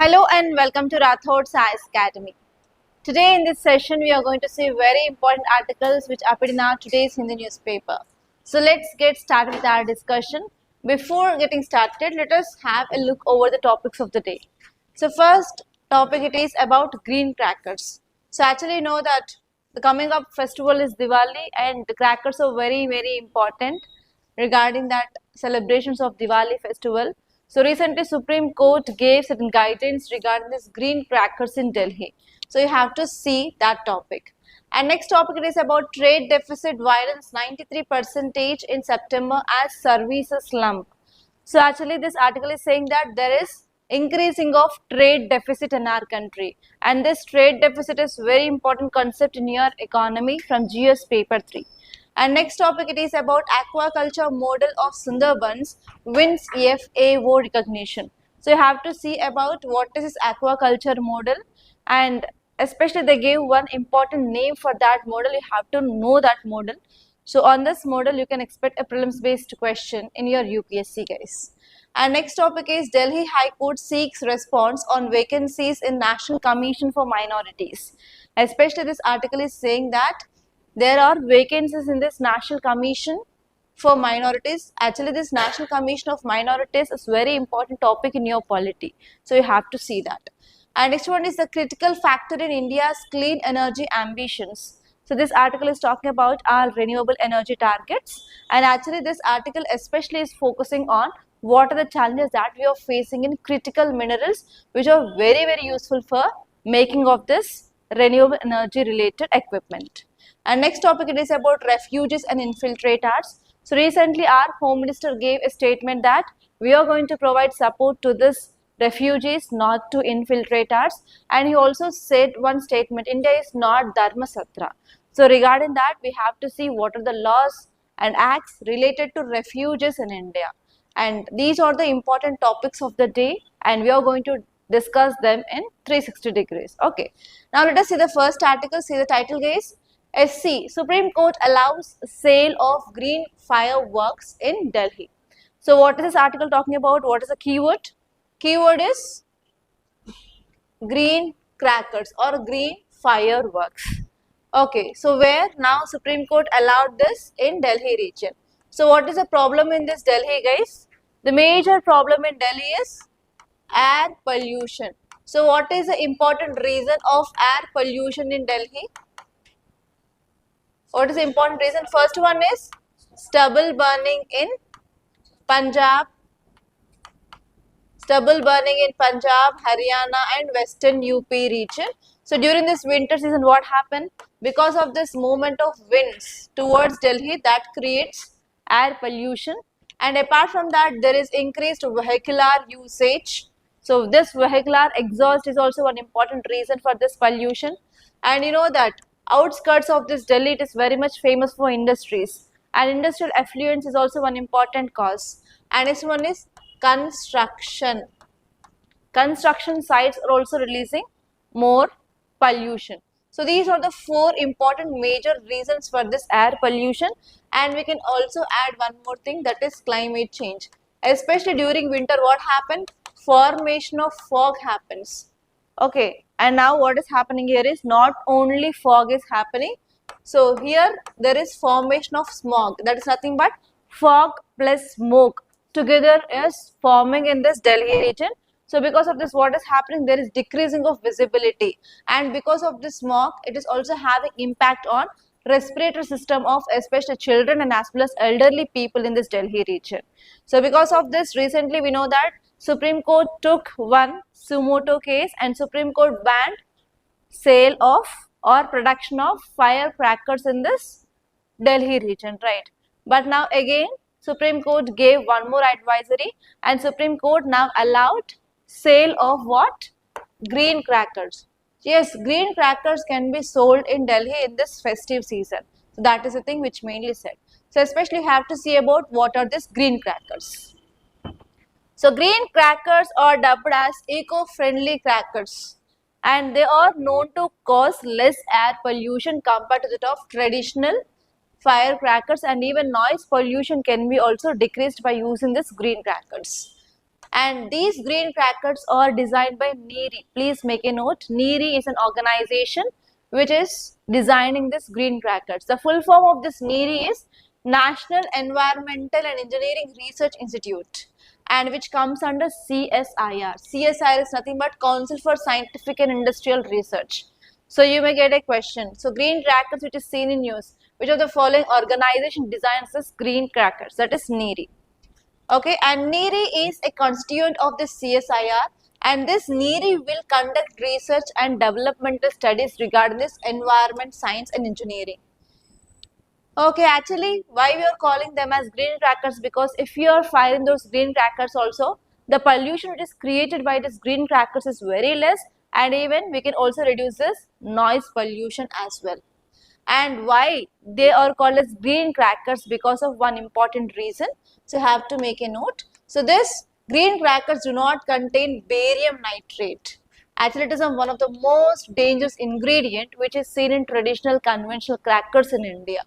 Hello and welcome to Rathod Science Academy. Today in this session we are going to see very important articles which appeared in our today's Hindi newspaper. So let's get started with our discussion. Before getting started, let us have a look over the topics of the day. So first topic it is about green crackers. So actually you know that the coming up festival is Diwali and the crackers are very important regarding that celebrations of Diwali festival. So recently Supreme Court gave certain guidance regarding this green crackers in Delhi. So you have to see that topic. And next topic it is about trade deficit widens 93% in September as services slump. So actually this article is saying that there is increasing of trade deficit in our country, and this trade deficit is very important concept in your economy from GS paper 3. And next topic it is about aquaculture model of Sundarbans wins FAO recognition. So you have to see about what is this aquaculture model, and especially they gave one important name for that model. You have to know that model. So on this model you can expect a prelims based question in your UPSC guys. And next topic is Delhi High Court seeks response on vacancies in National Commission for Minorities. Especially this article is saying that there are vacancies in this National Commission for Minorities. Actually this National Commission of Minorities is very important topic in your polity. So you have to see that. And next one is the critical factor in India's clean energy ambitions. So this article is talking about our renewable energy targets, and actually this article especially is focusing on what are the challenges that we are facing in critical minerals which are very useful for making of this renewable energy related equipment. And next topic it is about refugees and infiltrators. So recently our Home Minister gave a statement that we are going to provide support to this refugees, not to infiltrators, and he also said one statement, India is not Dharma Satra. So regarding that we have to see what are the laws and acts related to refugees in India, and these are the important topics of the day and we are going to discuss them in 360 degrees. Okay, now let us see the first article. See the title guys. SC Supreme Court allows sale of green fireworks in Delhi. So what is this article talking about? What is the keyword? Keyword is green crackers or green fireworks. Okay, so where now Supreme Court allowed this in Delhi region. So what is the problem in this Delhi guys? The major problem in Delhi is air pollution. So what is the important reason of air pollution in Delhi? What is the important reason? First one is stubble burning in Punjab. Stubble burning in Punjab, Haryana and Western UP region. So during this winter season what happened? Because of this movement of winds towards Delhi, that creates air pollution, and apart from that there is increased vehicular usage. So this vehicular exhaust is also one important reason for this pollution. And you know that outskirts of this Delhi, it is very much famous for industries, and industrial affluence is also one important cause. And next one is construction. Construction sites are also releasing more pollution. So these are the four important major reasons for this air pollution, and we can also add one more thing, that is climate change. Especially during winter what happened? Formation of fog happens. Okay, and now what is happening here is not only fog is happening. So here there is formation of smog, that is nothing but fog plus smoke together is forming in this Delhi region. So because of this what is happening? There is decreasing of visibility, and because of this smog it is also having impact on respiratory system of especially children and as well as elderly people in this Delhi region. So because of this recently we know that Supreme Court took one suo motu case and Supreme Court banned sale of or production of firecrackers in this Delhi region, right? But now again Supreme Court gave one more advisory, and Supreme Court now allowed sale of what? Green crackers. Yes, green crackers can be sold in Delhi in this festive season. So that is the thing which mainly said. So especially you have to see about what are these green crackers. So green crackers are dubbed as eco-friendly crackers, and they are known to cause less air pollution compared to that of traditional firecrackers, and even noise pollution can be also decreased by using this green crackers. And these green crackers are designed by NEERI. Please make a note. NEERI is an organization which is designing this green crackers. The full form of this NEERI is National Environmental and Engineering Research Institute, and which comes under CSIR. CSIR is nothing but Council for Scientific and Industrial Research. So you may get a question. So green crackers which is seen in news, which of the following organization designs this green crackers? That is NEERI. Okay, and NEERI is a constituent of this CSIR, and this NEERI will conduct research and developmental studies regarding this environment, science and engineering. Okay, actually why we are calling them as green crackers, because if you are firing those green crackers also, the pollution which is created by this green crackers is very less, and even we can also reduce this noise pollution as well. And why they are called as green crackers? Because of one important reason. So you have to make a note. So this green crackers do not contain barium nitrate. Actually, it is one of the most dangerous ingredient which is seen in traditional conventional crackers in India.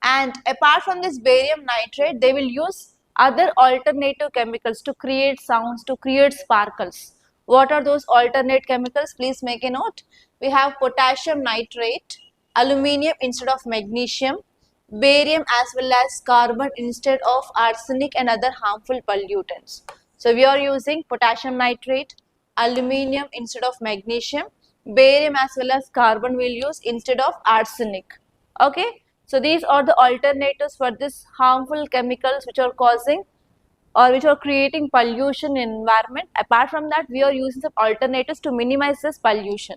And apart from this barium nitrate, they will use other alternative chemicals to create sounds, to create sparkles. What are those alternate chemicals? Please make a note. We have potassium nitrate, aluminium instead of magnesium, barium as well as carbon instead of arsenic and other harmful pollutants. So we are using potassium nitrate, aluminium instead of magnesium, barium as well as carbon we'll use instead of arsenic. Okay, so these are the alternatives for this harmful chemicals which are causing or which are creating pollution in environment. Apart from that, we are using some alternatives to minimize this pollution.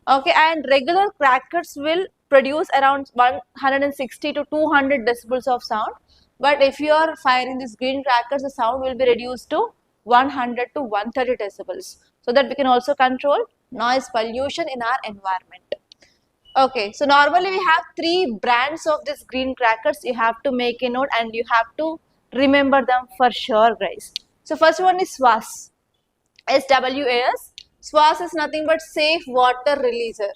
Okay, and regular crackers will produce around 160 to 200 decibels of sound, but if you are firing these green crackers, the sound will be reduced to 100 to 130 decibels, so that we can also control noise pollution in our environment. Okay, so normally we have 3 brands of this green crackers. You have to make a note and you have to remember them for sure, guys. So first one is SWAS, SWAS. SWAS is nothing but safe water releaser.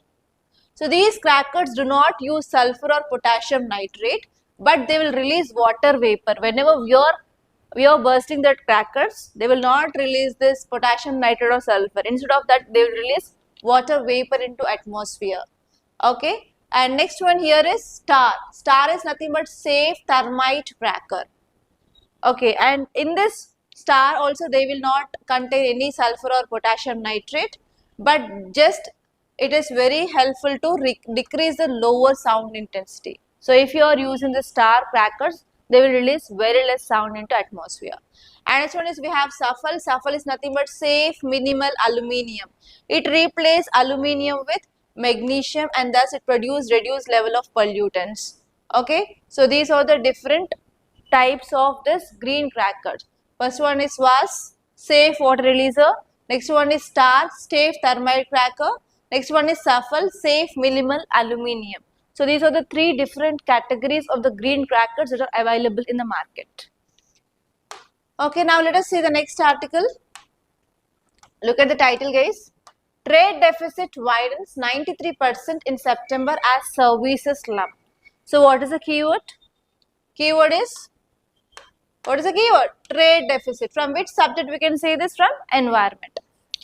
So these crackers do not use sulfur or potassium nitrate, but they will release water vapor. Whenever we are bursting that crackers, they will not release this potassium nitrate or sulfur. Instead of that, they will release water vapor into atmosphere. Okay, and next one here is STAR. STAR is nothing but safe thermite cracker. Okay, and in this STAR also they will not contain any sulfur or potassium nitrate, but just it is very helpful to decrease the lower sound intensity. So if you are using the STAR crackers, they will release very less sound into atmosphere. And next one is we have SAFAL. SAFAL is nothing but safe minimal aluminium. It replaces aluminium with magnesium and thus it produces reduced level of pollutants. Okay, so these are the different types of this green crackers. First one is SWAS, safe water releaser. Next one is STAR, safe thermite cracker. Next one is SAFAL, safe minimal aluminium. So these are the 3 different categories of the green crackers that are available in the market. Okay, now let us see the next article. Look at the title, guys. Trade deficit widens 93% in September as services slump. So what is the keyword? Keyword is, what is the keyword? Trade deficit. From which subject we can say this? From environment.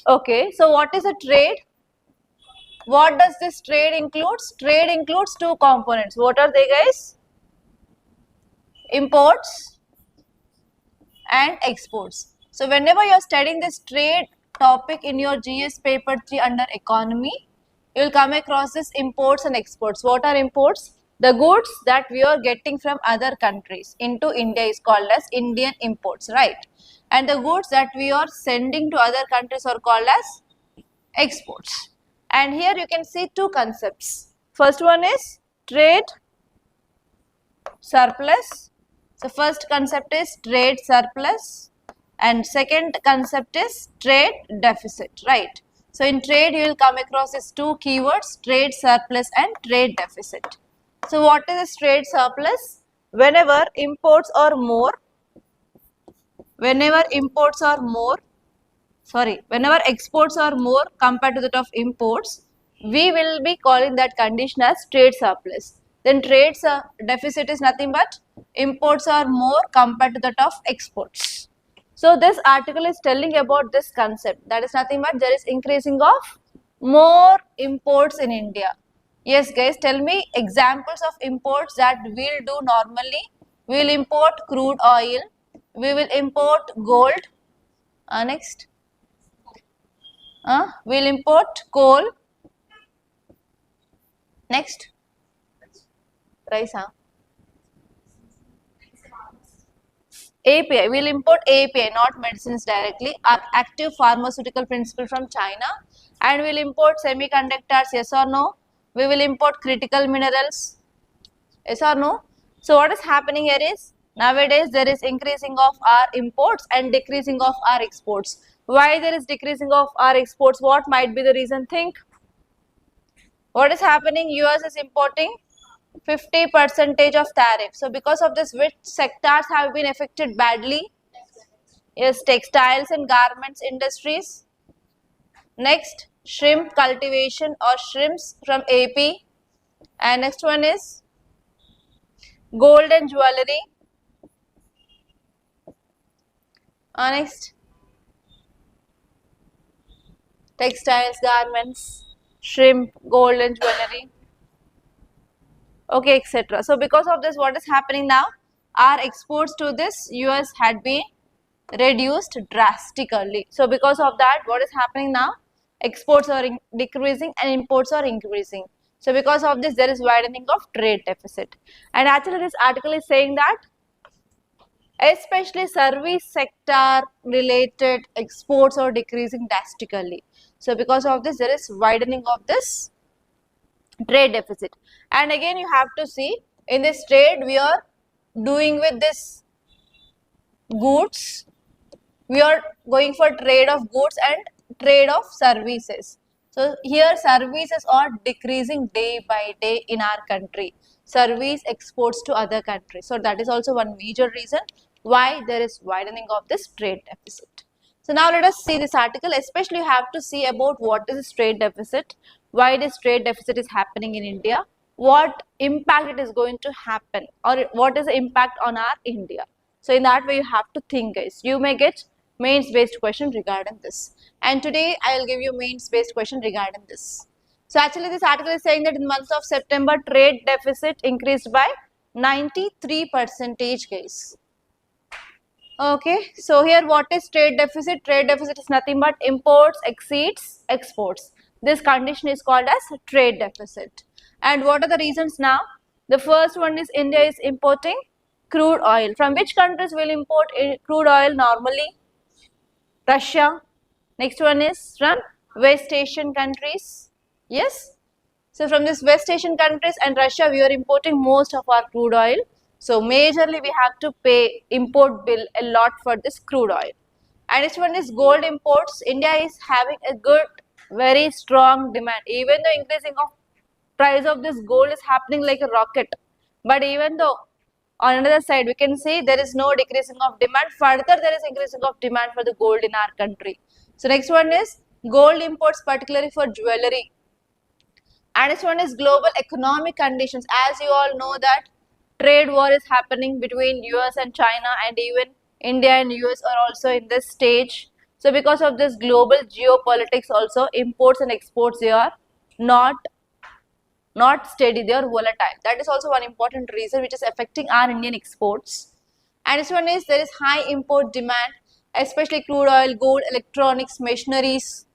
Okay, so what is a trade? What does this trade includes? Trade includes 2 components. What are they, guys? Imports and exports. So whenever you are studying this trade topic in your GS paper 3 under economy, you will come across this imports and exports. What are imports? The goods that we are getting from other countries into India is called as Indian imports, right? And the goods that we are sending to other countries are called as exports. And here you can see 2 concepts. First one is trade surplus. So first concept is trade surplus and second concept is trade deficit, right? So in trade you will come across these 2 keywords, trade surplus and trade deficit. So what is this trade surplus? Whenever exports are more compared to that of imports, we will be calling that condition as trade surplus. Then trade deficit is nothing but imports are more compared to that of exports. So this article is telling about this concept, that is nothing but there is increasing of more imports in India. Yes guys, tell me examples of imports that we'll do normally. We will import crude oil, we will import gold, next, we'll import coal, next, rice, API, we'll import API, not medicines directly, active pharmaceutical principle from China, and we'll import semiconductors, yes or no? We will import critical minerals, yes or no? So what is happening here is, nowadays there is increasing of our imports and decreasing of our exports. Why there is decreasing of our exports? What might be the reason? Think. What is happening? US is importing 50% of tariff. So because of this, which sectors have been affected badly? Yes, textiles and garments industries. Next, shrimp cultivation or shrimps from AP. And next one is gold and jewelry. Next, textiles, garments, shrimp, gold and jewelry. Okay, etc. So because of this, what is happening now? Our exports to this US had been reduced drastically. So because of that, what is happening now? Exports are decreasing and imports are increasing. So because of this, there is widening of trade deficit. And actually this article is saying that especially service sector related exports are decreasing drastically. So because of this, there is widening of this trade deficit. And again you have to see, in this trade we are doing with this goods, we are going for trade of goods and trade of services. So here services are decreasing day by day in our country. Service exports to other countries. So that is also one major reason why there is widening of this trade deficit. So now let us see this article. Especially you have to see about what is this trade deficit, why this trade deficit is happening in India, what impact it is going to happen, or what is the impact on our India. So in that way you have to think guys. You may get mains based question regarding this. And today I will give you mains based question regarding this. So actually this article is saying that in the month of September, trade deficit increased by 93% guys. Okay, so here what is trade deficit? Trade deficit is nothing but imports exceeds exports. This condition is called as trade deficit. And what are the reasons now? The first one is India is importing crude oil. From which countries will import crude oil normally? Russia. Next one is from West Asian countries. Yes. So from this West Asian countries and Russia, we are importing most of our crude oil. So majorly we have to pay import bill a lot for this crude oil. And next one is gold imports. India is having a good, very strong demand. Even though increasing of price of this gold is happening like a rocket. But even though on another side, we can see there is no decreasing of demand. Further, there is increasing of demand for the gold in our country. So next one is gold imports, particularly for jewelry. And next one is global economic conditions. As you all know that trade war is happening between US and China, and even India and US are also in this stage. So because of this global geopolitics also, imports and exports, they are not steady, they are volatile. That is also one important reason which is affecting our Indian exports. And this one is there is high import demand, especially crude oil, gold, electronics, machineries.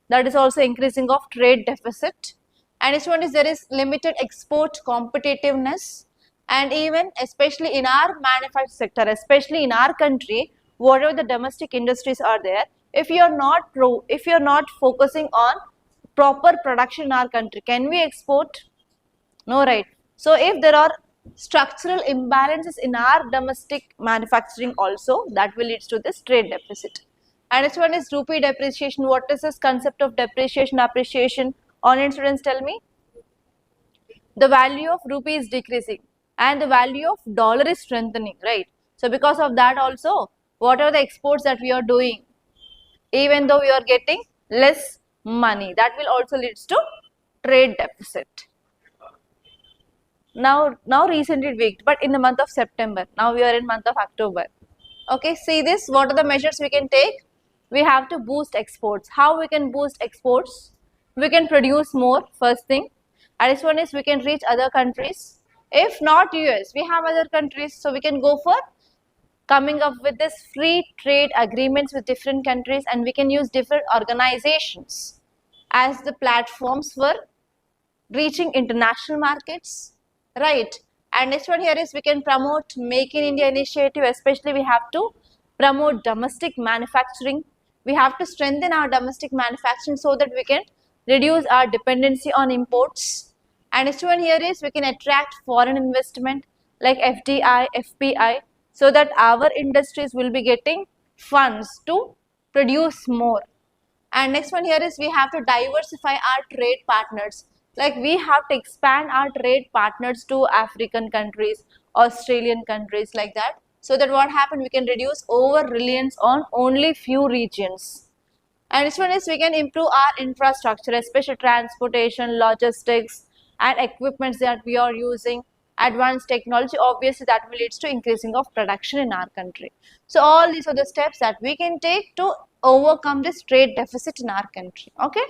That is also increasing of trade deficit. And this one is there is limited export competitiveness. And even especially in our manufacturing sector, especially in our country, whatever the domestic industries are there, if you are not focusing on proper production in our country, can we export? No, right? So if there are structural imbalances in our domestic manufacturing also, that will lead to this trade deficit. And next one is rupee depreciation. What is this concept of depreciation, appreciation? Online students, tell me. The value of rupee is decreasing and the value of dollar is strengthening, right? So because of that also, what are the exports that we are doing? Even though we are getting less money, that will also lead to trade deficit. Now recently it weakened, but in the month of September, now we are in month of October. Okay, see this, what are the measures we can take? We have to boost exports. How we can boost exports? We can produce more, first thing. And this one is we can reach other countries. If not US, we have other countries, so we can go for coming up with this free trade agreements with different countries, and we can use different organizations as the platforms for reaching international markets, right? And next one here is we can promote Make in India initiative, especially we have to promote domestic manufacturing. We have to strengthen our domestic manufacturing so that we can reduce our dependency on imports. And next one here is we can attract foreign investment like FDI, FPI, so that our industries will be getting funds to produce more. And next one here is we have to diversify our trade partners. Like we have to expand our trade partners to African countries, Australian countries, like that. So that what happened, we can reduce over reliance on only few regions. And this one is we can improve our infrastructure, especially transportation, logistics and equipments that we are using. Advanced technology, obviously that will lead to increasing of production in our country. So all these are the steps that we can take to overcome this trade deficit in our country. Okay.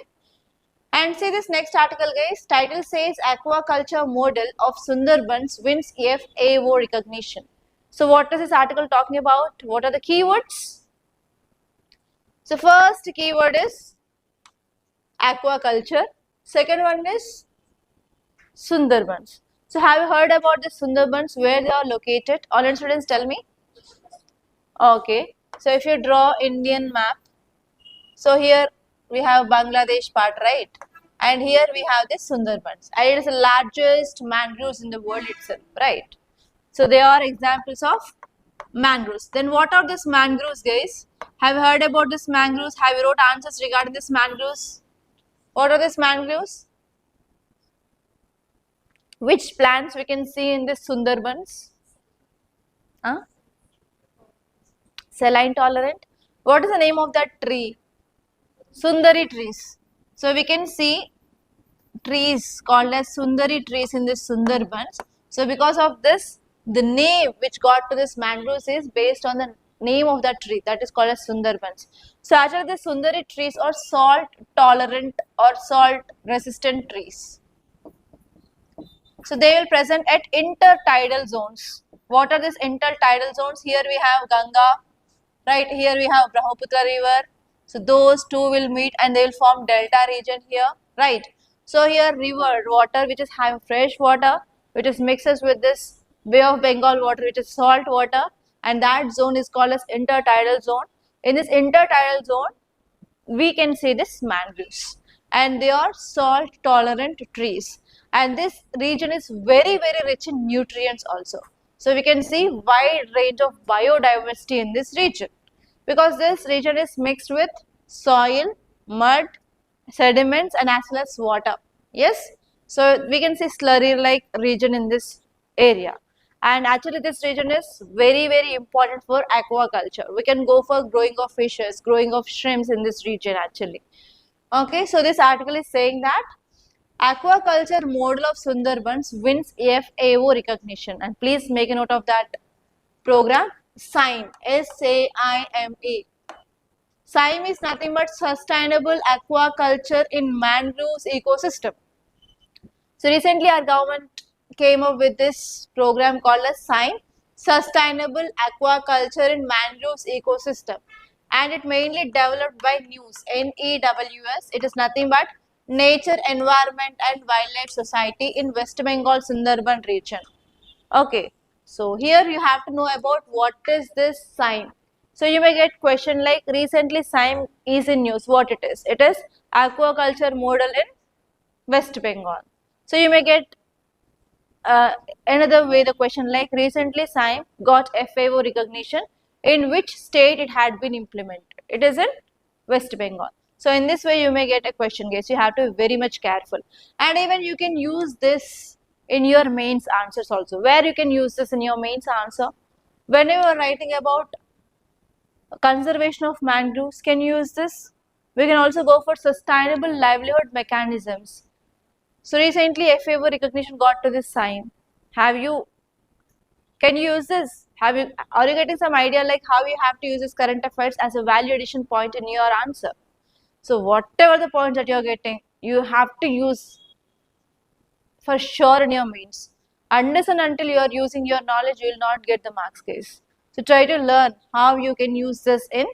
And see this next article, guys. Title says aquaculture model of Sundarbans wins FAO recognition. So what is this article talking about? What are the keywords? So first keyword is aquaculture. Second one is Sundarbans. So have you heard about the Sundarbans, where they are located? All students tell me. Okay. So if you draw Indian map, so here we have Bangladesh part, right? And here we have the Sundarbans. And it is the largest mangroves in the world itself, right? So they are examples of mangroves. Then what are these mangroves, guys? Have you heard about this mangroves? Have you wrote answers regarding this mangroves? What are these mangroves? Which plants we can see in this Sundarbans? Huh? Saline tolerant. What is the name of that tree? Sundari trees. So we can see trees called as Sundari trees in this Sundarbans. So because of this, the name which got to this mangroves is based on the name of that tree, that is called as Sundarbans. So actually the Sundari trees are salt tolerant or salt resistant trees. So they will present at intertidal zones. What are these intertidal zones? Here we have Ganga, right? Here we have Brahmaputra river. So those two will meet and they will form delta region here, right? So here river water which is having fresh water, which is mixes with this Bay of Bengal water, which is salt water, and that zone is called as intertidal zone. In this intertidal zone, we can see this mangroves, and they are salt tolerant trees. And this region is very rich in nutrients also. So we can see wide range of biodiversity in this region, because this region is mixed with soil, mud, sediments and as well as water. Yes, so we can see slurry like region in this area. And actually this region is very important for aquaculture. We can go for growing of fishes, growing of shrimps in this region actually. Okay, so this article is saying that aquaculture model of Sundarbans wins FAO recognition, and please make a note of that program. SAIME, SAIME. SAIME is nothing but sustainable aquaculture in mangroves ecosystem. So recently our government came up with this program called as SAIME, Sustainable Aquaculture in Mangroves Ecosystem, and it mainly developed by NEWS, NEWS. It is nothing but Nature, Environment and Wildlife Society in West Bengal Sundarban region. Okay, so here you have to know about what is this SAIME. So you may get question like recently SAIME is in news. What it is? It is aquaculture model in West Bengal. So you may get another way the question like recently SAIME got FAO recognition. In which state it had been implemented? It is in West Bengal. So in this way you may get a question, guys. You have to be very much careful, and even you can use this in your mains answers also. Where you can use this in your mains answer? When you are writing about conservation of mangroves, can you use this? We can also go for sustainable livelihood mechanisms. So recently FAO recognition got to this SAIME. Have you Can you use this? Are you getting some idea like how you have to use this current affairs as a value addition point in your answer? So whatever the points that you are getting, you have to use for sure in your mains. Unless and until you are using your knowledge, you will not get the marks case. So try to learn how you can use this in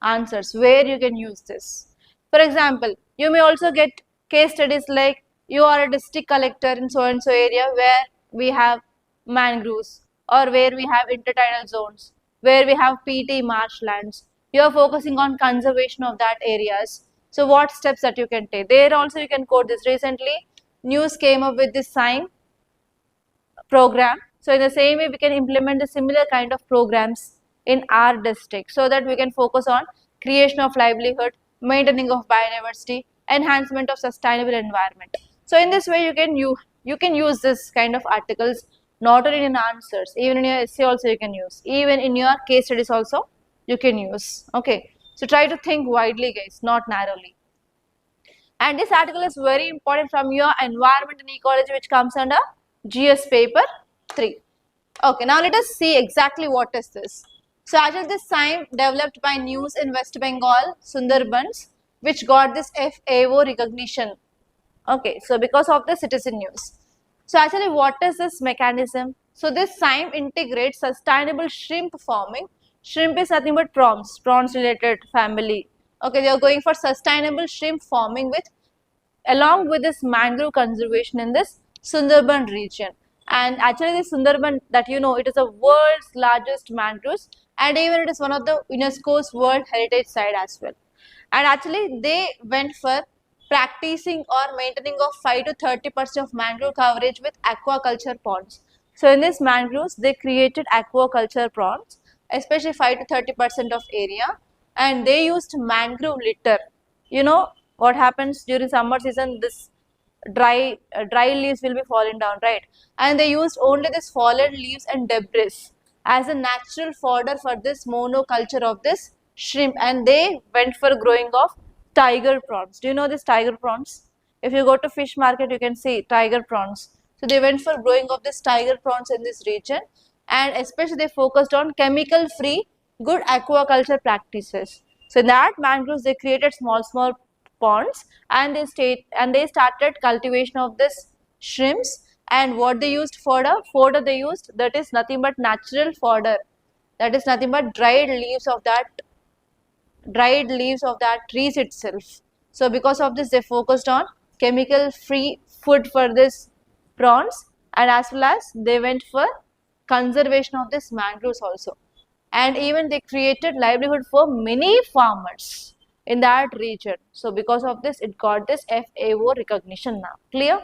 answers, where you can use this. For example, you may also get case studies like you are a district collector in so and so area where we have mangroves or where we have intertidal zones, where we have PT marshlands. You are focusing on conservation of that areas. So what steps that you can take? There also you can quote this. Recently, news came up with this SIME program. So in the same way, we can implement the similar kind of programs in our district so that we can focus on creation of livelihood, maintaining of biodiversity, enhancement of sustainable environment. So in this way, you can use this kind of articles not only in answers, even in your essay also you can use, even in your case studies also you can use. Okay, so try to think widely, guys, not narrowly. And this article is very important from your environment and ecology, which comes under GS paper 3. Okay, now let us see exactly what is this. So actually this SIME developed by News in West Bengal, Sundarbans, which got this FAO recognition. Okay, so because of the Citizen News. So actually what is this mechanism? So this SIME integrates sustainable shrimp farming. Shrimp is nothing but prawns related family. Okay, they are going for sustainable shrimp farming with along with this mangrove conservation in this Sundarban region. And actually this Sundarban that you know, it is the world's largest mangroves and even it is one of the UNESCO's World Heritage Site as well. And actually they went for practicing or maintaining of 5 to 30% of mangrove coverage with aquaculture ponds. So in these mangroves they created aquaculture ponds, especially 5 to 30% of area, and they used mangrove litter. You know what happens during summer season, this dry leaves will be falling down, right? And they used only this fallen leaves and debris as a natural fodder for this monoculture of this shrimp, and they went for growing of tiger prawns. Do you know this tiger prawns? If you go to fish market, you can see tiger prawns. So they went for growing of this tiger prawns in this region, and especially they focused on chemical free good aquaculture practices. So in that mangroves they created small ponds, and they started cultivation of this shrimps. And what they used fodder they used, that is nothing but natural fodder, that is nothing but dried leaves of that trees itself. So because of this they focused on chemical free food for this prawns, and as well as they went for conservation of this mangroves also, and even they created livelihood for many farmers in that region. So because of this it got this FAO recognition now. Clear?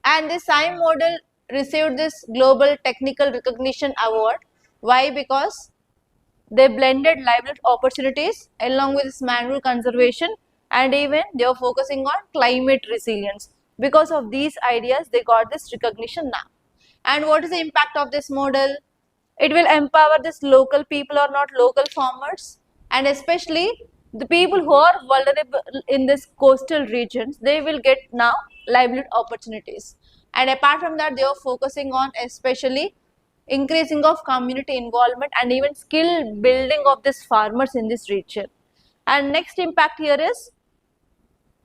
And this SIME model received this Global Technical Recognition Award. Why? Because they blended livelihood opportunities along with this mangrove conservation, and even they are focusing on climate resilience. Because of these ideas they got this recognition now. And what is the impact of this model? It will empower this local people or not local farmers, and especially the people who are vulnerable in this coastal regions, they will get now livelihood opportunities. And apart from that, they are focusing on especially increasing of community involvement and even skill building of these farmers in this region. And next impact here is,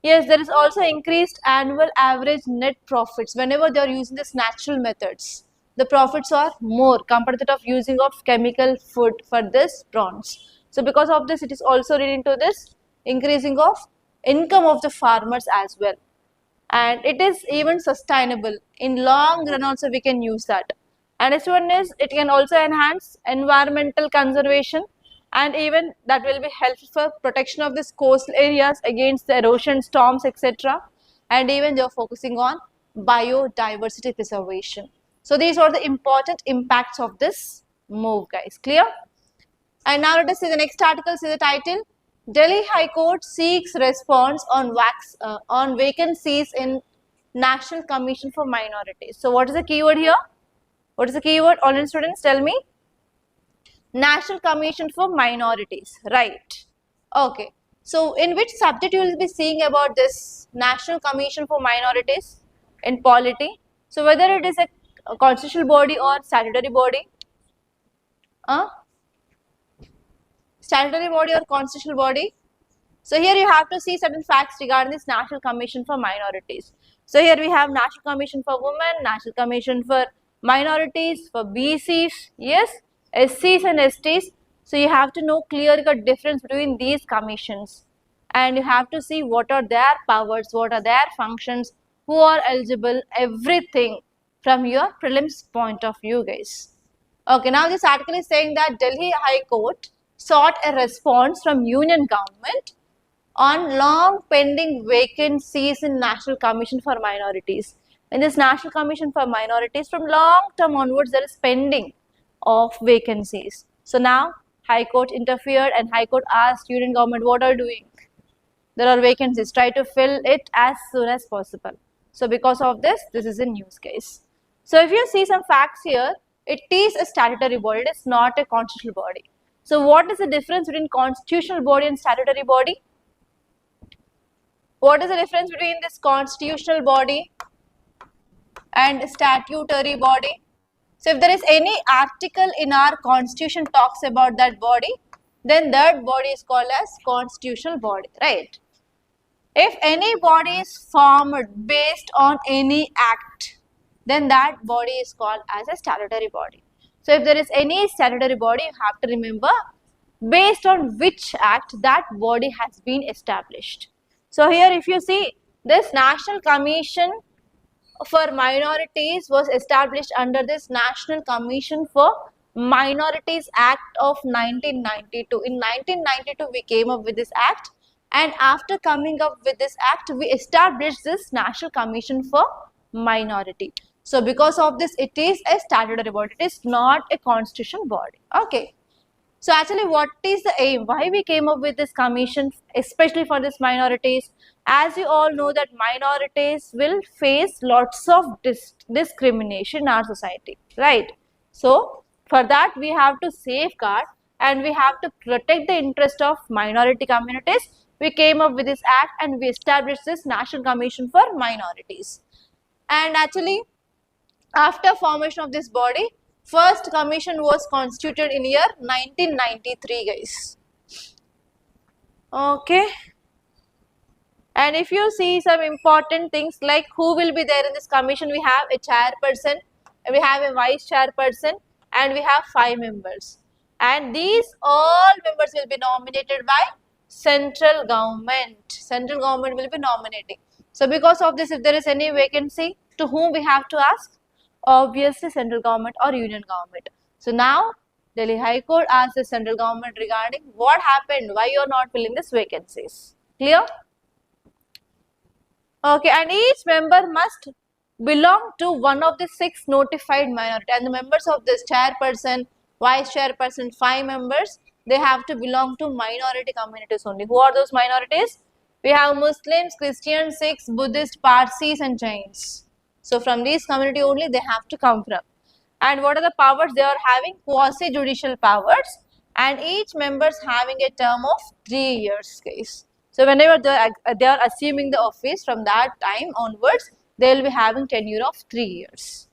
yes, there is also increased annual average net profits whenever they are using this natural methods. The profits are more compared to the of using of chemical food for this prawns. So because of this, it is also leading to this increasing of income of the farmers as well. And it is even sustainable. In long run also we can use that. And next one is, it can also enhance environmental conservation, and even that will be helpful for protection of these coastal areas against the erosion, storms, etc. And even they are focusing on biodiversity preservation. So these are the important impacts of this move, guys. Clear? And now let us see the next article. See the title: Delhi High Court seeks response on vacancies in National Commission for Minorities. So what is the keyword here? What is the keyword? Online students, tell me. National Commission for Minorities, right? Okay. So in which subject you will be seeing about this National Commission for Minorities? In polity. So whether it is a a constitutional body or statutory body? Statutory body or constitutional body? So here you have to see certain facts regarding this National Commission for Minorities. So here we have National Commission for Women, National Commission for Minorities, for BCs, yes, SCs and STs. So you have to know clear cut difference between these commissions, and you have to see what are their powers, what are their functions, who are eligible, everything from your prelims point of view, guys. Okay, now this article is saying that Delhi High Court sought a response from Union government on long pending vacancies in National Commission for Minorities. In this National Commission for Minorities, from long term onwards, there is pending of vacancies. So now High Court interfered and High Court asked Union government, what are you doing? There are vacancies, try to fill it as soon as possible. So because of this is a news case. So if you see some facts here, it is a statutory body, it is not a constitutional body. So what is the difference between constitutional body and statutory body? What is the difference between this constitutional body and statutory body? So if there is any article in our constitution talks about that body, then that body is called as constitutional body, right? If any body is formed based on any act, then that body is called as a statutory body. So if there is any statutory body, you have to remember based on which act that body has been established. So here if you see, this National Commission for Minorities was established under this National Commission for Minorities Act of 1992. In 1992 we came up with this act, and after coming up with this act we established this National Commission for Minority. So because of this it is a statutory body, it is not a constitutional body. Okay. So actually what is the aim? Why we came up with this commission, especially for this minorities? As you all know that minorities will face lots of discrimination in our society, right? So for that we have to safeguard and we have to protect the interest of minority communities. We came up with this act and we established this National Commission for Minorities. And actually after formation of this body, first commission was constituted in year 1993, guys. Okay. And if you see some important things like who will be there in this commission, we have a chairperson, we have a vice chairperson, and we have 5 members. And these all members will be nominated by central government. Central government will be nominating. So because of this, if there is any vacancy, to whom we have to ask? Obviously central government or union government. So now Delhi High Court asked the central government regarding what happened, why you are not filling these vacancies. Clear? Okay, and each member must belong to one of the 6 notified minority, and the members of this chairperson, vice chairperson, 5 members, they have to belong to minority communities only. Who are those minorities? We have Muslims, Christians, Sikhs, Buddhists, Parsis and Jains. So from these community only they have to come from. And what are the powers they are having? Quasi-judicial powers, and each member is having a term of 3 years, guys. So whenever they are assuming the office, from that time onwards, they will be having tenure of 3 years.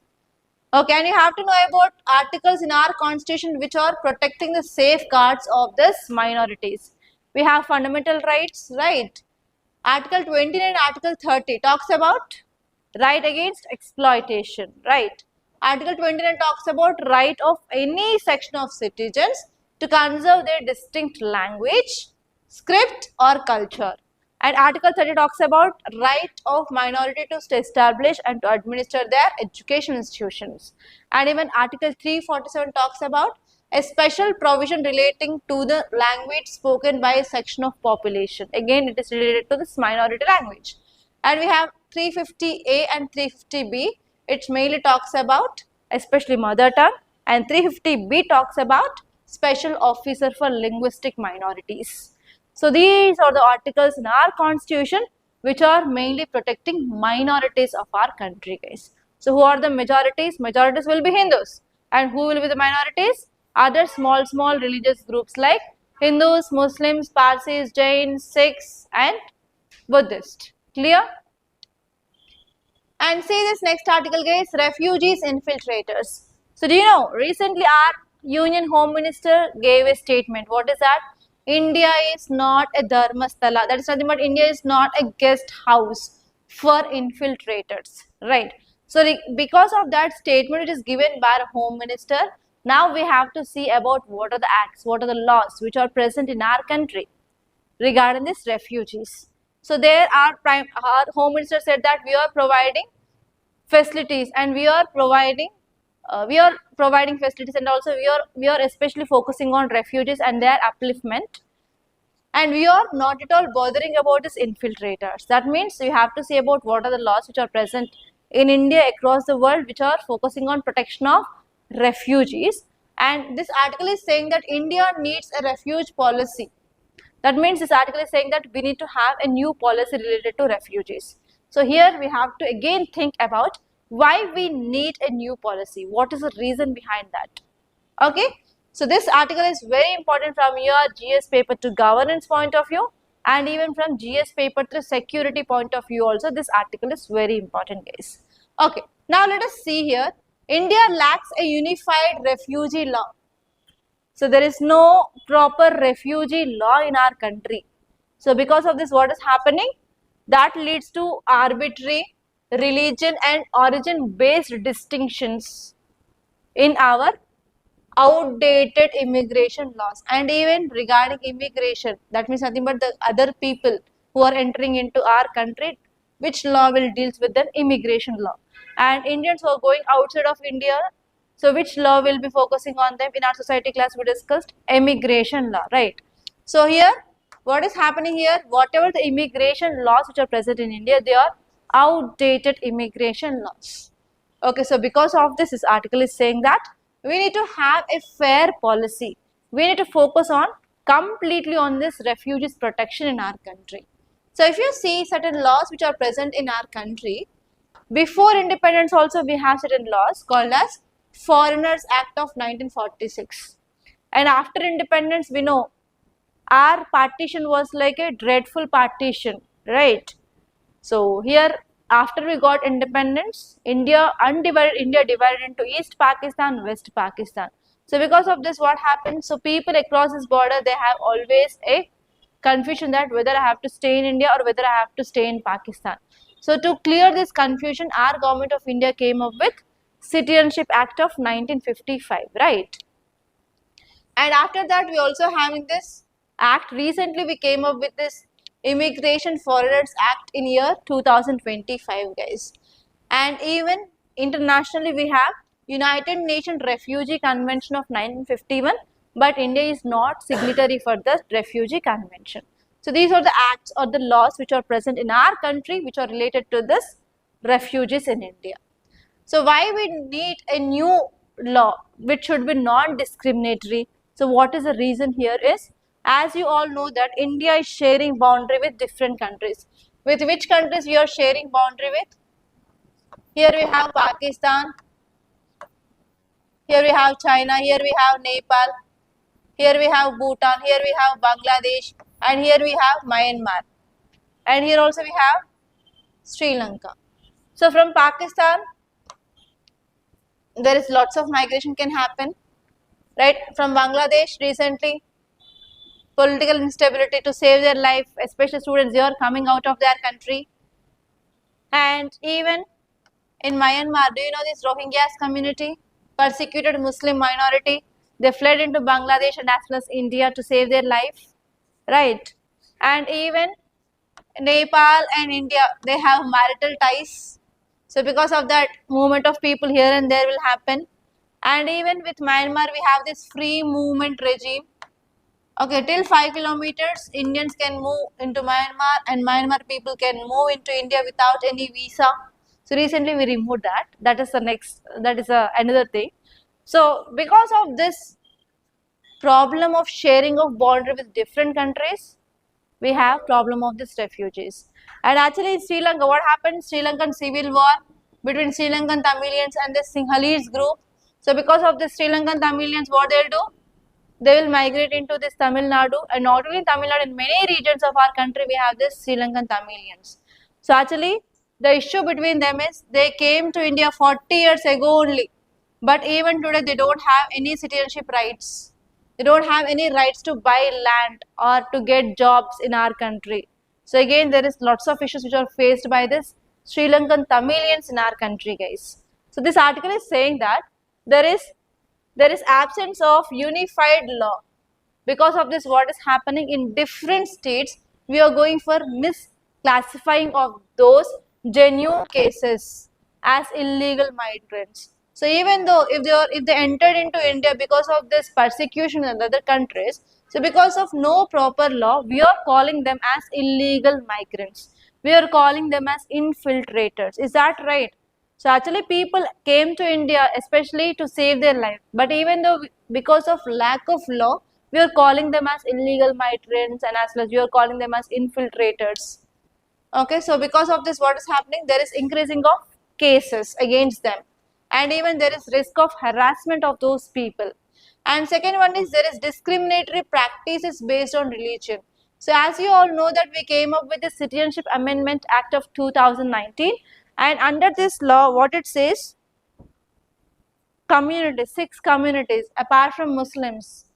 Okay, and you have to know about articles in our constitution which are protecting the safeguards of this minorities. We have fundamental rights, right? Article 29 and Article 30 talks about right against exploitation, right? Article 29 talks about right of any section of citizens to conserve their distinct language, script or culture. And Article 30 talks about right of minority to establish and to administer their education institutions. And even Article 347 talks about a special provision relating to the language spoken by a section of population. Again, it is related to this minority language. And we have 350A and 350B. It mainly talks about especially mother tongue, and 350B talks about special officer for linguistic minorities. So these are the articles in our constitution which are mainly protecting minorities of our country, guys. So who are the majorities? Majorities will be Hindus. And who will be the minorities? Other small religious groups like Hindus, Muslims, Parsis, Jains, Sikhs and Buddhists. Clear? And see this next article, guys, refugees infiltrators. So do you know, recently our Union Home Minister gave a statement. What is that? India is not a dharmasthala. That is nothing but India is not a guest house for infiltrators, right? So because of that statement, it is given by the Home Minister. Now we have to see about what are the acts, what are the laws which are present in our country regarding these refugees. So there our Home Minister said that we are providing facilities and we are providing facilities, and also we are especially focusing on refugees and their upliftment, and we are not at all bothering about these infiltrators. That means we have to see about what are the laws which are present in India across the world which are focusing on protection of refugees. And this article is saying that India needs a refuge policy. That means this article is saying that we need to have a new policy related to refugees. So here we have to again think about why we need a new policy. What is the reason behind that? Okay. So this article is very important from your GS paper to governance point of view, and even from GS paper to security point of view also this article is very important, guys. Okay. Now let us see here. India lacks a unified refugee law. So there is no proper refugee law in our country. So because of this, what is happening? That leads to arbitrary religion and origin based distinctions in our outdated immigration laws. And even regarding immigration, that means nothing but the other people who are entering into our country, which law will deal with the immigration law. And Indians who are going outside of India, so which law will be focusing on them? In our society class we discussed immigration law, right? So here what is happening here, whatever the immigration laws which are present in India, they are outdated immigration laws. Okay, so because of this article is saying that we need to have a fair policy. We need to focus on completely on this refugees protection in our country. So if you see certain laws which are present in our country, before independence also we have certain laws called as Foreigners Act of 1946. And after independence we know our partition was like a dreadful partition, right? So here after we got independence, India divided into East Pakistan, West Pakistan. So because of this what happened? So people across this border, they have always a confusion that whether I have to stay in India or whether I have to stay in Pakistan. So to clear this confusion, our government of India came up with Citizenship Act of 1955, right? And after that we also having this act, recently we came up with this Immigration Foreigners Act in year 2025, guys. And even internationally we have United Nations Refugee Convention of 1951, but India is not signatory for the Refugee Convention. So these are the acts or the laws which are present in our country which are related to this refugees in India. So why we need a new law which should be non-discriminatory? So what is the reason here is, as you all know that India is sharing boundary with different countries. With which countries we are sharing boundary with? Here we have Pakistan, here we have China, here we have Nepal, here we have Bhutan, here we have Bangladesh, and here we have Myanmar, and here also we have Sri Lanka. So from Pakistan there is lots of migration can happen, right? From Bangladesh recently political instability, to save their life, especially students, they are coming out of their country. And even in Myanmar, do you know this Rohingyas community, persecuted Muslim minority, they fled into Bangladesh and as well as India to save their life, right? And even Nepal and India, they have marital ties. So because of that, movement of people here and there will happen. And even with Myanmar, we have this free movement regime. Okay, till 5 kilometers, Indians can move into Myanmar and Myanmar people can move into India without any visa. So recently we removed that. That is the next, that is another thing. So because of this problem of sharing of boundary with different countries, we have problem of these refugees. And actually in Sri Lanka, what happened? Sri Lankan civil war between Sri Lankan Tamilians and the Sinhalese group. So because of the Sri Lankan Tamilians, what they'll do? They will migrate into this Tamil Nadu, and not only Tamil Nadu, in many regions of our country we have this Sri Lankan Tamilians. So actually the issue between them is they came to India 40 years ago only, but even today they don't have any citizenship rights. They don't have any rights to buy land or to get jobs in our country. So again, there is lots of issues which are faced by this Sri Lankan Tamilians in our country, guys. So this article is saying that there is absence of unified law. Because of this, what is happening in different states, we are going for misclassifying of those genuine cases as illegal migrants. So even though if they entered into India because of this persecution in other countries, so because of no proper law, we are calling them as illegal migrants. We are calling them as infiltrators. Is that right? So actually people came to India especially to save their life. But even though because of lack of law, we are calling them as illegal migrants, and as well as we are calling them as infiltrators. Okay, so because of this, what is happening? There is increasing of cases against them, and even there is risk of harassment of those people. And second one is there is discriminatory practices based on religion. So as you all know that we came up with the Citizenship Amendment Act of 2019, and under this law what it says, communities, 6 communities apart from Muslims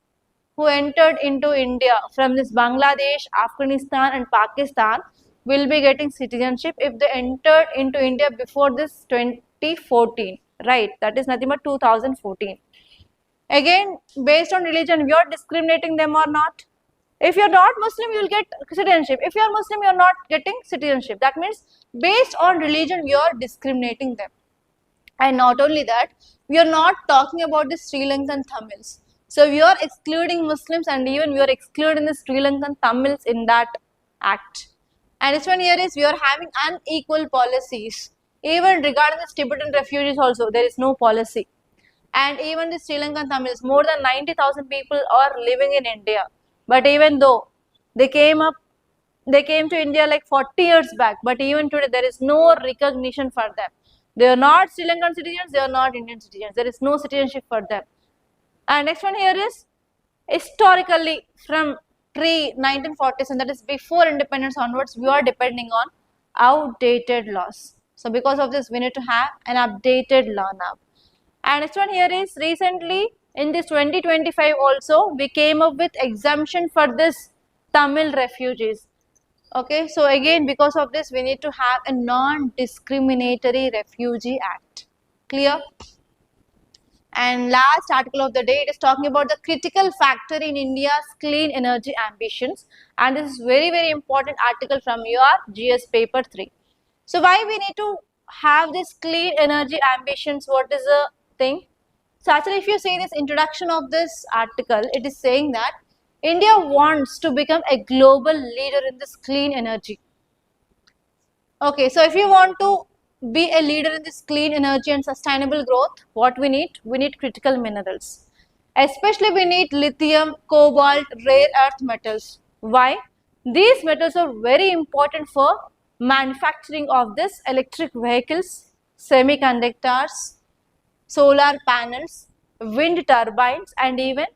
who entered into India from this Bangladesh, Afghanistan and Pakistan will be getting citizenship if they entered into India before this 2014, right? That is nothing but 2014. Again, based on religion, you are discriminating them or not? If you are not Muslim, you will get citizenship. If you are Muslim, you are not getting citizenship. That means based on religion, you are discriminating them. And not only that, we are not talking about the Sri Lankan Tamils. So we are excluding Muslims, and even we are excluding the Sri Lankan Tamils in that act. And this one here is we are having unequal policies. Even regarding the Tibetan refugees also, there is no policy. And even the Sri Lankan Tamils, more than 90,000 people are living in India. But even though they came to India like 40 years back, but even today there is no recognition for them. They are not Sri Lankan citizens, they are not Indian citizens. There is no citizenship for them. And next one here is historically from pre-1940s, and that is before independence onwards, we are depending on outdated laws. So because of this, we need to have an updated law now. And next one here is recently in this 2025 also, we came up with exemption for this Tamil refugees. Okay, so again because of this, we need to have a non-discriminatory refugee act. Clear? And last article of the day, it is talking about the critical factor in India's clean energy ambitions, and this is very important article from your GS paper 3. So why we need to have this clean energy ambitions? What is the thing? So actually if you see this introduction of this article, it is saying that India wants to become a global leader in this clean energy. Okay, so if you want to be a leader in this clean energy and sustainable growth, what we need? We need critical minerals. Especially we need lithium, cobalt, rare earth metals. Why? These metals are very important for manufacturing of this electric vehicles, semiconductors, solar panels, wind turbines, and even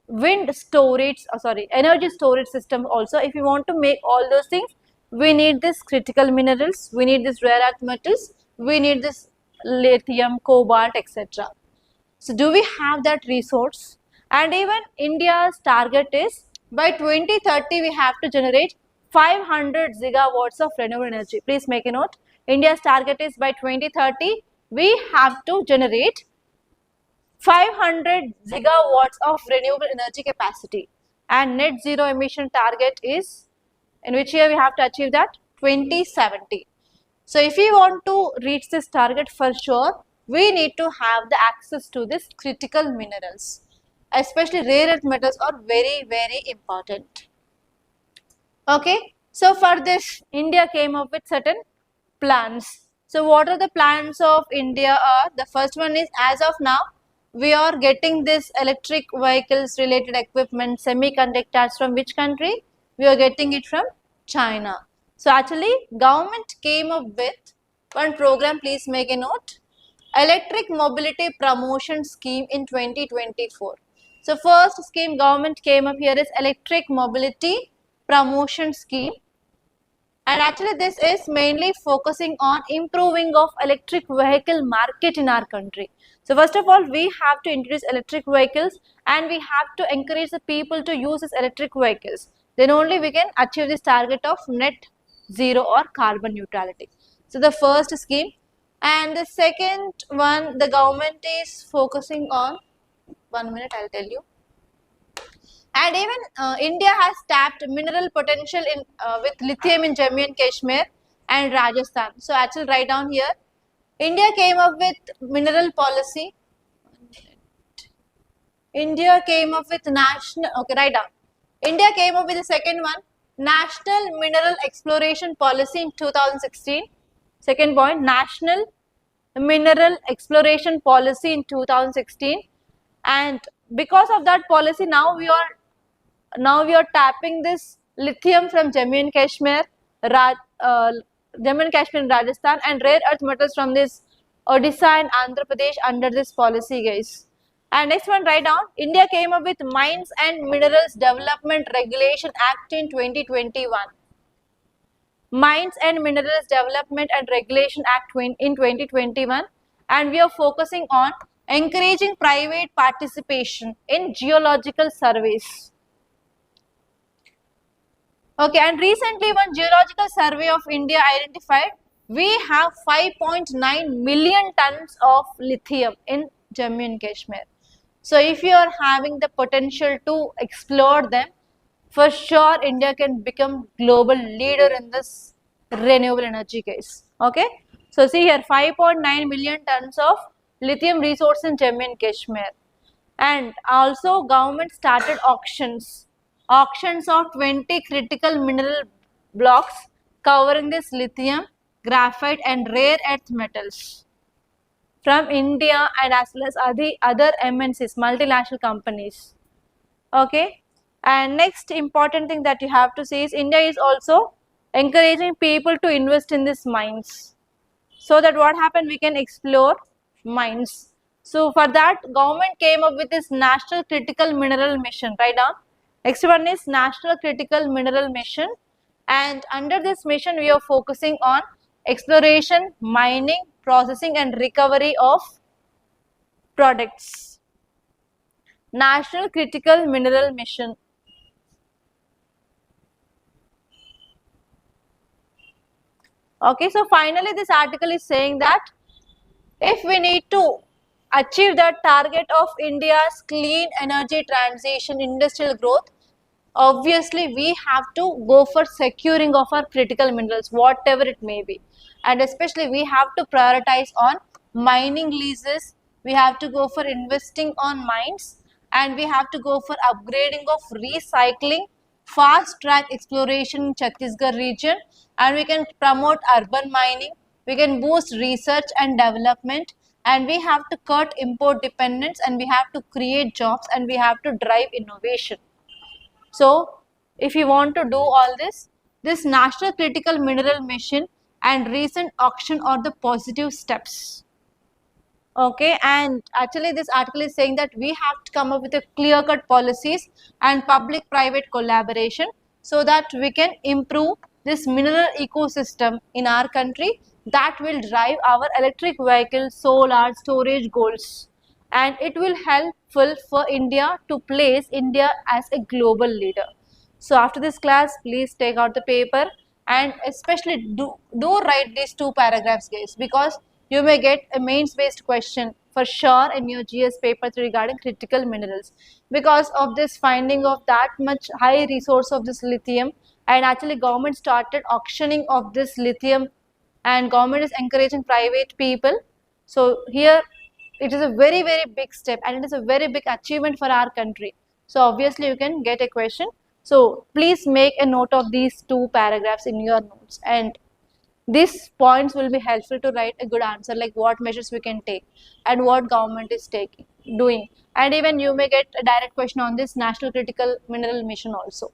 energy storage system also. If you want to make all those things, we need this critical minerals, we need this rare earth metals, we need this lithium, cobalt, etc. So do we have that resource? And even India's target is by 2030 we have to generate 500 gigawatts of renewable energy. Please make a note. India's target is by 2030 we have to generate 500 gigawatts of renewable energy capacity, and net zero emission target is in which year we have to achieve that? 2070. So if we want to reach this target, for sure we need to have the access to this critical minerals, especially rare earth metals are very important. Okay, so for this India came up with certain plans. So what are the plans of India are? The first one is, as of now we are getting this electric vehicles related equipment, semiconductors from which country? We are getting it from China. So actually government came up with one program, please make a note, Electric Mobility Promotion Scheme in 2024. So first scheme government came up here is Electric Mobility Promotion Scheme. And actually this is mainly focusing on improving of electric vehicle market in our country. So first of all, we have to introduce electric vehicles and we have to encourage the people to use these electric vehicles. Then only we can achieve this target of net zero or carbon neutrality. So the first scheme, and the second one the government is focusing on, 1 minute I'll tell you. And even India has tapped mineral potential in with lithium in Jammu and Kashmir and Rajasthan. So actually write down here, India came up with mineral policy. India came up with national, okay, write down. India came up with the second one, National Mineral Exploration Policy in 2016. Second point, National Mineral Exploration Policy in 2016. And because of that policy, now we are tapping this lithium from Jammu and Kashmir, Jammu and Kashmir and Rajasthan, and rare earth metals from this Odisha and Andhra Pradesh under this policy, guys. And next one, write down, India came up with Mines and Minerals Development Regulation Act in 2021. Mines and Minerals Development and Regulation Act in 2021, and we are focusing on encouraging private participation in geological surveys. Okay, and recently one geological survey of India identified we have 5.9 million tons of lithium in Jammu and Kashmir. So if you are having the potential to explore them, for sure India can become global leader in this renewable energy case. Okay, so see here, 5.9 million tons of lithium resource in Jammu and Kashmir. And also government started auctions of 20 critical mineral blocks covering this lithium, graphite and rare earth metals from India and as well as other MNCs, multinational companies. Okay, and next important thing that you have to see is India is also encouraging people to invest in these mines, so that what happened, we can explore mines. So for that, government came up with this National Critical Mineral Mission. Write down. Next one is National Critical Mineral Mission, and under this mission we are focusing on exploration, mining, processing and recovery of products. National Critical Mineral Mission. Okay, so finally this article is saying that if we need to achieve that target of India's clean energy transition, industrial growth, obviously we have to go for securing of our critical minerals, whatever it may be. And especially we have to prioritize on mining leases, we have to go for investing on mines, and we have to go for upgrading of recycling, fast track exploration in Chhattisgarh region, and we can promote urban mining, we can boost research and development, and we have to cut import dependence, and we have to create jobs, and we have to drive innovation. So if you want to do all this, this National Critical Mineral Mission and recent auction are the positive steps. Okay, and actually this article is saying that we have to come up with a clear-cut policies and public-private collaboration so that we can improve this mineral ecosystem in our country that will drive our electric vehicle, solar, storage goals, and it will helpful for India to place India as a global leader. So after this class, please take out the paper and especially do write these 2 paragraphs, guys, because you may get a mains based question for sure in your GS paper 3 regarding critical minerals, because of this finding of that much high resource of this lithium, and actually government started auctioning of this lithium and government is encouraging private people. So here it is a very big step and it is a very big achievement for our country. So obviously you can get a question. So please make a note of these 2 paragraphs in your notes, and these points will be helpful to write a good answer, like what measures we can take and what government is doing, and even you may get a direct question on this National Critical Mineral Mission also.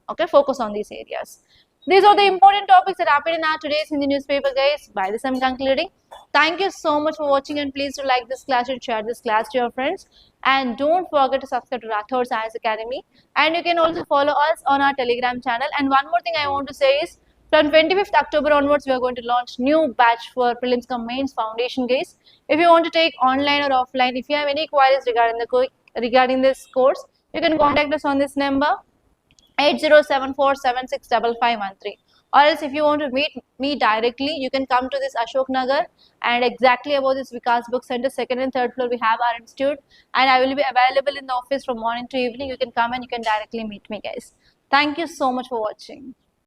Okay, focus on these areas. These are the important topics that happened in our today's Hindi newspaper, guys. By this I am concluding. Thank you so much for watching, and please do like this class and share this class to your friends. And don't forget to subscribe to Rathod Science Academy. And you can also follow us on our Telegram channel. And one more thing I want to say is, From 25th October onwards, we are going to launch new batch for prelims cum mains foundation guys. If you want to take online or offline, if you have any queries regarding this course, you can contact us on this number 8074765513. Or else if you want to meet me directly, you can come to this Ashok Nagar, and exactly above this Vikas Book Center, second and third floor, we have our institute, and I will be available in the office from morning to evening. You can come and you can directly meet me guys. Thank you so much for watching.